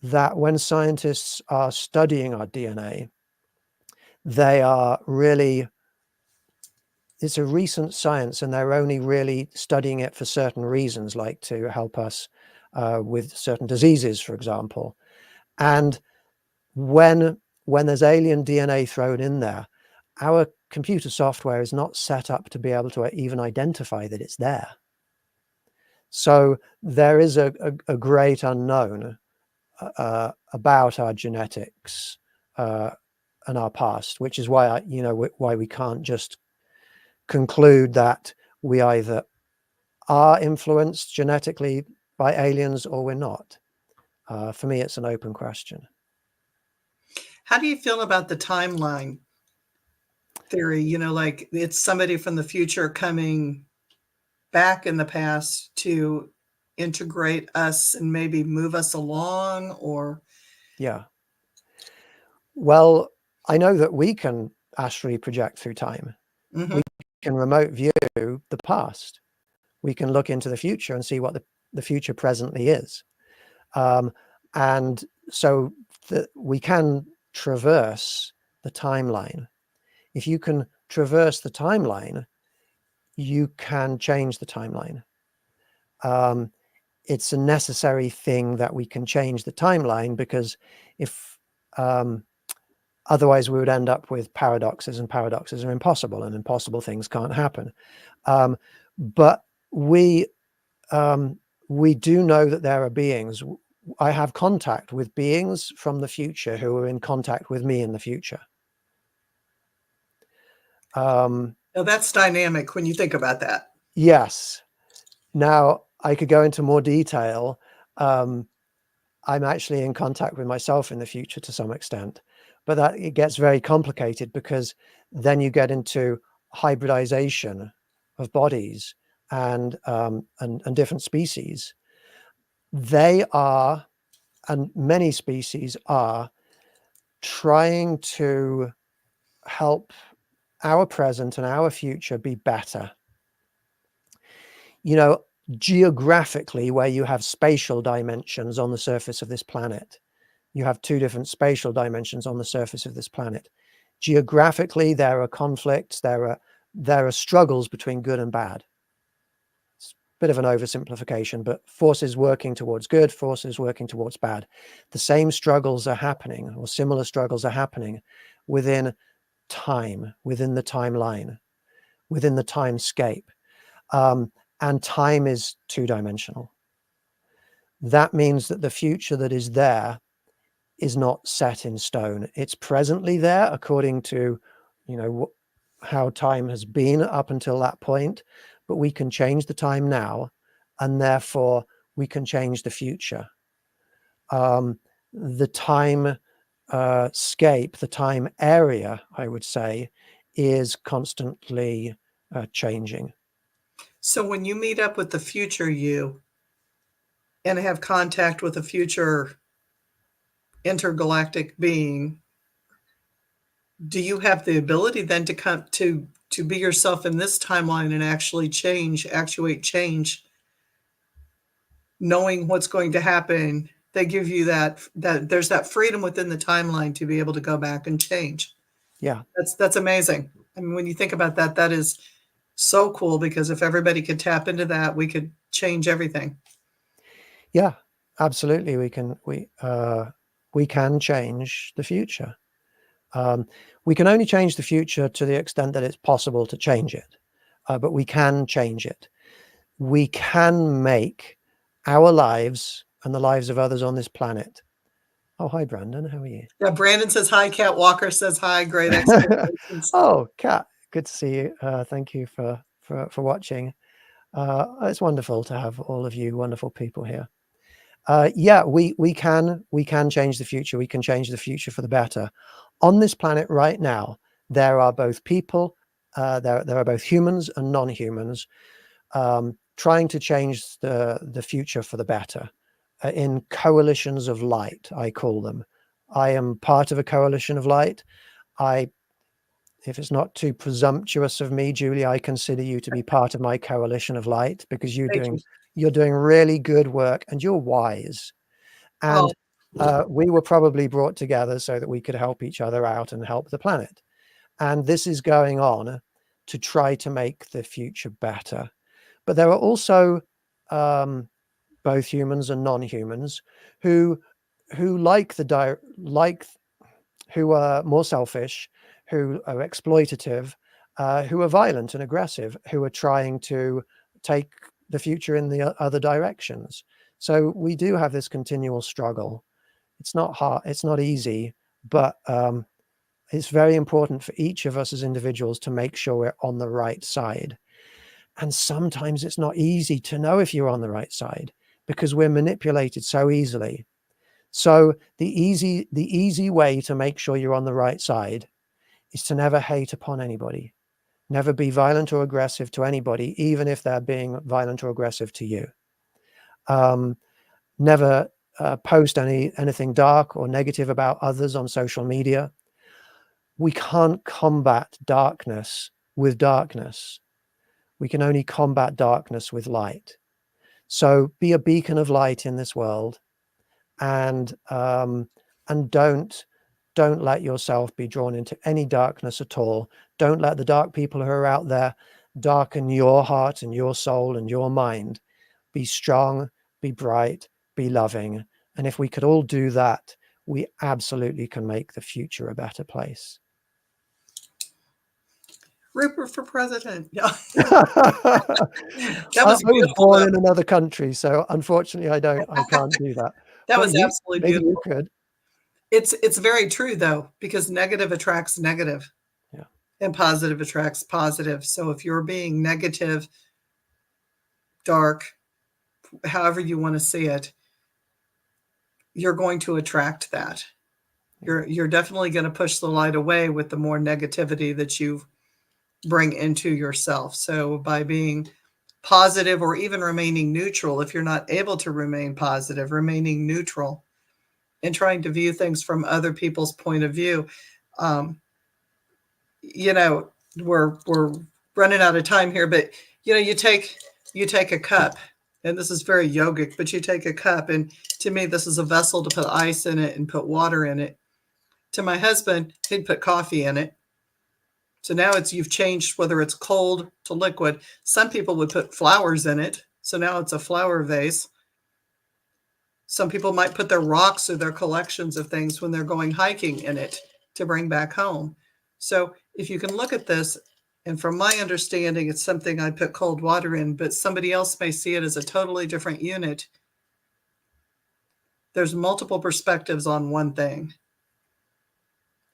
that when scientists are studying our DNA, they are really, it's a recent science and they're only really studying it for certain reasons, like to help us with certain diseases, for example. And when there's alien DNA thrown in there, our computer software is not set up to be able to even identify that it's there. So there is a great unknown about our genetics and our past, which is why why we can't just conclude that we either are influenced genetically by aliens or we're not. For me, it's an open question. How do you feel about the timeline theory? Like it's somebody from the future coming back in the past to integrate us and maybe move us along, or Yeah. Well, I know that we can astrally project through time. Mhm. We can remote view the past. We can look into the future and see what the future presently is. And so we can traverse the timeline. If you can traverse the timeline, you can change the timeline. It's a necessary thing that we can change the timeline, because if otherwise we would end up with paradoxes, and paradoxes are impossible, and impossible things can't happen. But we do know that there are beings. I have contact with beings from the future who are in contact with me in the future. Now that's dynamic when you think about that. Yes. Now, I could go into more detail. I'm actually in contact with myself in the future to some extent, but that it gets very complicated, because then you get into hybridization of bodies and different species. They are, and many species are, trying to help our present and our future be better. You know, geographically, where you have spatial dimensions on the surface of this planet, you have two different spatial dimensions on the surface of this planet. Geographically, there are conflicts, there are struggles between good and bad. It's a bit of an oversimplification, but forces working towards good, forces working towards bad. The same struggles are happening, or similar struggles are happening within time, within the timeline, within the timescape. And time is two-dimensional. That means that the future that is there is not set in stone. It's presently there according to, how time has been up until that point, but we can change the time now, and therefore we can change the future. The time scape, the time area, I would say, is constantly changing. So when you meet up with the future you and have contact with a future intergalactic being, do you have the ability then to come to be yourself in this timeline and actually actuate change, knowing what's going to happen? They give you that there's that freedom within the timeline to be able to go back and change. Yeah. That's amazing. I mean, when you think about that, that is so cool, because if everybody could tap into that, we could change everything. Yeah, absolutely. We can change the future. We can only change the future to the extent that it's possible to change it, but we can change it. We can make our lives and the lives of others on this planet. Oh, hi, Brandon. How are you? Yeah, Brandon says hi. Cat Walker says hi. Great explanations. Oh, Kat, good to see you. Thank you for watching. It's wonderful to have all of you wonderful people here. Yeah, we can change the future. We can change the future for the better. On this planet right now, there are both people, there are both humans and non-humans, trying to change the future for the better, in coalitions of light, I call them. I am part of a coalition of light. If it's not too presumptuous of me, Julie, I consider you to be part of my coalition of light, because Thank you. you're doing really good work, and you're wise. And we were probably brought together so that we could help each other out and help the planet. And this is going on to try to make the future better. But there are also both humans and non-humans who who are more selfish, who are exploitative, who are violent and aggressive, who are trying to take the future in the other directions. So we do have this continual struggle. It's not hard, it's not easy, but it's very important for each of us as individuals to make sure we're on the right side. And sometimes it's not easy to know if you're on the right side, because we're manipulated so easily. So the easy way to make sure you're on the right side is to never hate upon anybody, never be violent or aggressive to anybody, even if they're being violent or aggressive to you. Never post anything dark or negative about others on social media. We can't combat darkness with darkness. We can only combat darkness with light. So be a beacon of light in this world, and don't let yourself be drawn into any darkness at all. Don't let the dark people who are out there darken your heart and your soul and your mind. Be strong, be bright, be loving. And if we could all do that, we absolutely can make the future a better place. Rupert for president. Yeah. I That was was beautiful, born though. in another country, so unfortunately I can't do that. That But was you, absolutely maybe you beautiful. could. It's very true, though, because negative attracts negative. Yeah. And positive attracts positive. So if you're being negative, dark, however you want to see it, you're going to attract that. You're definitely going to push the light away with the more negativity that you bring into yourself. So by being positive or even remaining neutral, if you're not able to remain positive, remaining neutral and trying to view things from other people's point of view, um, you know, we're running out of time here, but you take a cup, and this is very yogic, but you take a cup, and to me, this is a vessel to put ice in it and put water in it. To my husband, he'd put coffee in it. So now you've changed whether it's cold to liquid. Some people would put flowers in it, so now it's a flower vase. Some people might put their rocks or their collections of things when they're going hiking in it to bring back home. So if you can look at this, and from my understanding, it's something I put cold water in, but somebody else may see it as a totally different unit. There's multiple perspectives on one thing.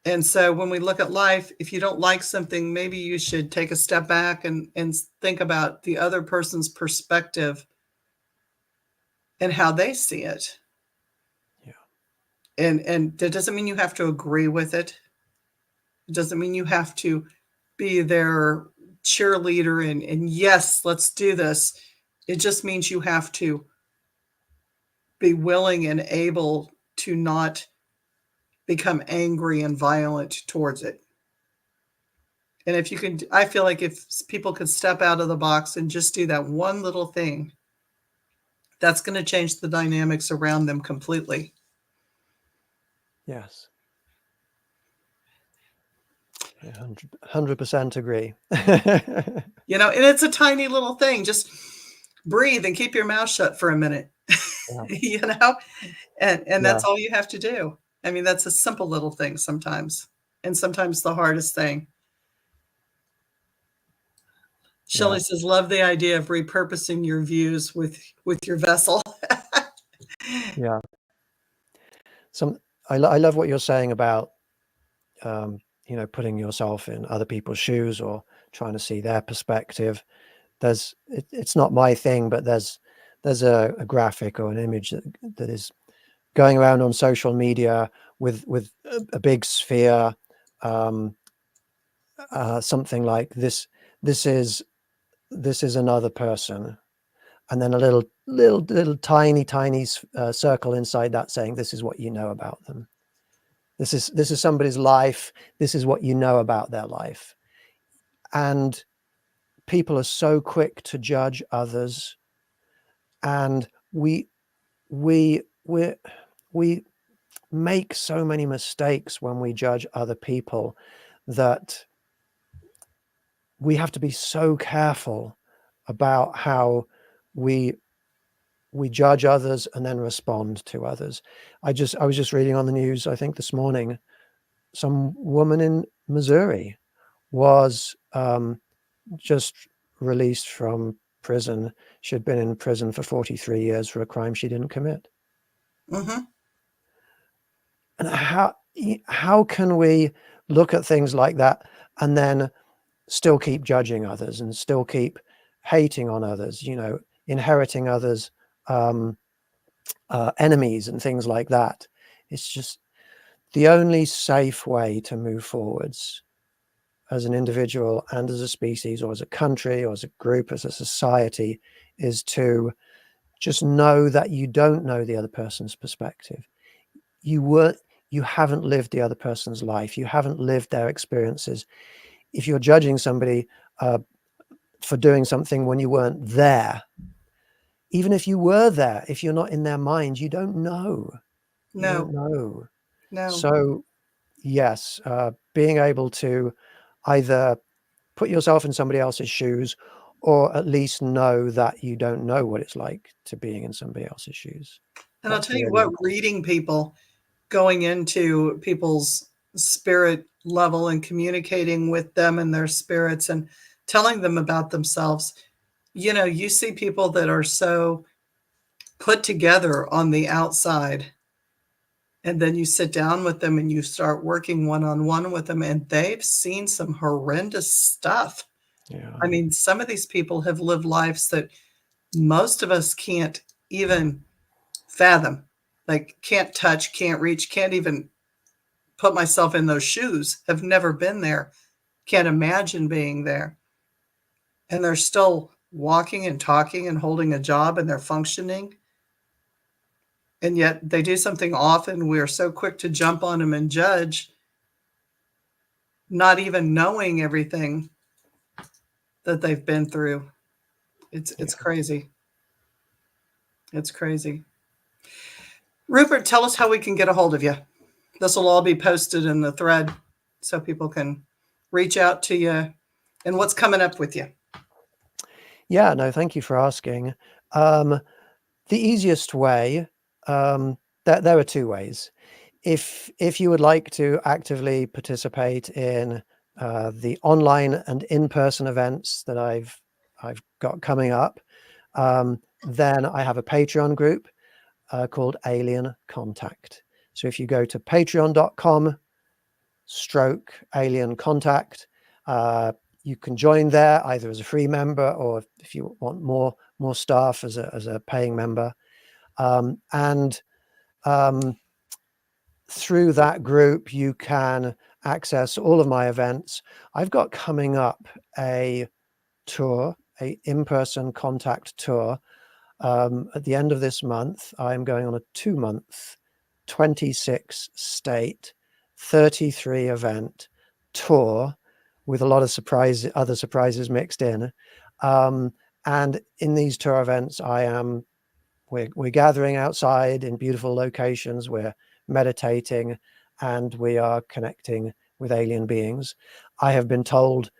And so when we look at life, if you don't like something, maybe you should take a step back and think about the other person's perspective and how they see it. Yeah. And that doesn't mean you have to agree with it. It doesn't mean you have to be their cheerleader and yes, let's do this. It just means you have to be willing and able to not become angry and violent towards it. And if you can, I feel like if people could step out of the box and just do that one little thing, that's going to change the dynamics around them completely. Yes. Yeah, 100% agree. And it's a tiny little thing. Just breathe and keep your mouth shut for a minute. Yeah. And Yeah. that's all you have to do. I mean, that's a simple little thing sometimes, and sometimes the hardest thing. Shelley Yeah. says, "Love the idea of repurposing your views with your vessel." Yeah. I love what you're saying about putting yourself in other people's shoes or trying to see their perspective. It's not my thing, but there's a graphic or an image that is going around on social media with a big sphere, something like this. This is another person, and then a little tiny circle inside that saying, "This is what you know about them. This is somebody's life. This is what you know about their life." And people are so quick to judge others, and we make so many mistakes when we judge other people that we have to be so careful about how we judge others and then respond to others. I was just reading on the news, I think this morning, some woman in Missouri was just released from prison. She'd been in prison for 43 years for a crime she didn't commit. Mm-hmm. And how can we look at things like that and then still keep judging others and still keep hating on others, inheriting others' enemies and things like that? It's just the only safe way to move forwards as an individual and as a species or as a country or as a group, as a society, is to just know that you don't know the other person's perspective. You haven't lived the other person's life. You haven't lived their experiences. If you're judging somebody for doing something when you weren't there, even if you were there, if you're not in their mind, you don't know. You don't No, know. no. So yes, being able to either put yourself in somebody else's shoes, or at least know that you don't know what it's like to being in somebody else's shoes. And I'll That's tell you really what, important. reading people, going into people's spirit level and communicating with them and their spirits and telling them about themselves. You know, you see people that are so put together on the outside, and then you sit down with them and you start working one on one with them, and they've seen some horrendous stuff. Yeah. I mean, some of these people have lived lives that most of us can't even fathom, like, can't touch, can't reach, can't even put myself in those shoes, have never been there, can't imagine being there. And they're still walking and talking and holding a job and they're functioning. And yet they do something often. We're so quick to jump on them and judge, not even knowing everything that they've been through. It's Yeah. crazy. It's crazy. Rupert, tell us how we can get a hold of you. This will all be posted in the thread so people can reach out to you and what's coming up with you. Yeah, no, thank you for asking. The easiest way, there are two ways. If you would like to actively participate in the online and in-person events that I've got coming up, then I have a Patreon group called Alien Contact. So if you go to patreon.com/alien contact, you can join there either as a free member or if you want more staff as a paying member. And through that group, you can access all of my events. I've got coming up a tour, a in-person contact tour. At the end of this month, I'm going on a 2-month, 26 state, 33 event tour with a lot of other surprises mixed in. And in these tour events, we're gathering outside in beautiful locations. We're meditating and we are connecting with alien beings. I have been told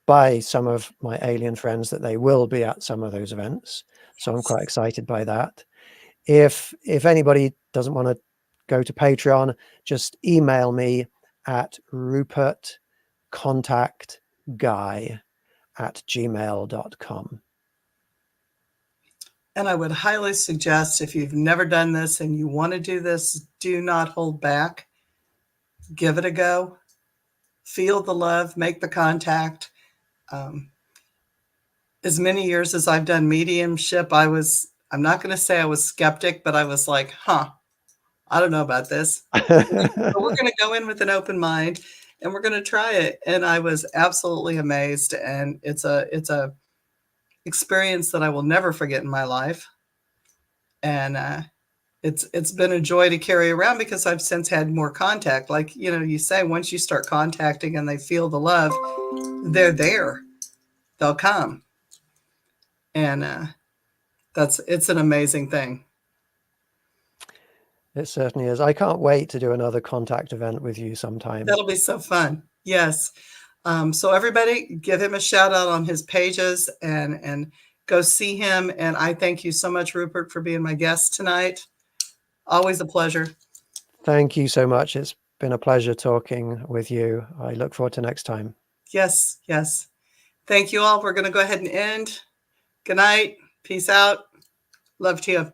by some of my alien friends that they will be at some of those events. So I'm quite excited by that. If anybody doesn't want to go to Patreon, just email me at rupertcontactguy@gmail.com. And I would highly suggest, if you've never done this and you want to do this, do not hold back. Give it a go. Feel the love, make the contact. As many years as I've done mediumship, I'm not going to say I was skeptic, but I was like, I don't know about this. But we're going to go in with an open mind and we're going to try it. And I was absolutely amazed. And it's a experience that I will never forget in my life. And it's been a joy to carry around because I've since had more contact. Like, you say, once you start contacting and they feel the love, they're there. They'll come. And it's an amazing thing. It certainly is. I can't wait to do another contact event with you sometime. That'll be so fun. Yes. So everybody give him a shout out on his pages and go see him. And I thank you so much, Rupert, for being my guest tonight. Always a pleasure. Thank you so much. It's been a pleasure talking with you. I look forward to next time. Yes, yes. Thank you all. We're going to go ahead and end. Good night. Peace out. Love to you.